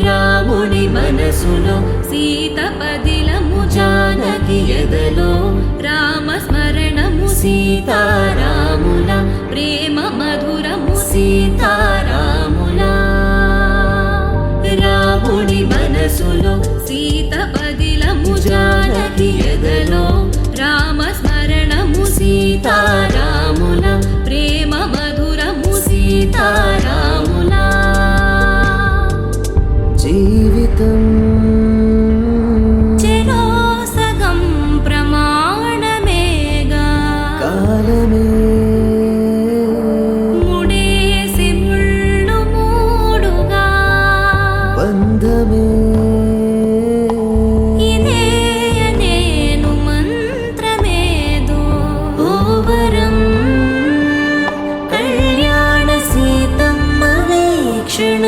రాముని మనసులో సీత పదిలము జానకి ఎదలో రామస్మరణము సీతారాముల ప్రేమ మధురము సీతారాముల రాముని మనసులో సీత పదిలము జానకి ఎదలో రామస్మరణము సీతారాముల ప్రేమ మధురము సీతారాముల జీవితం చెరో సగం ప్రమాణమేగా కాలమే ముడేసి ముళ్ళు మూడుగా బంధమే ఇదే నేను మంత్రమేదో ఓవరం కళ్యాణ సీతమ్మ వీక్షణ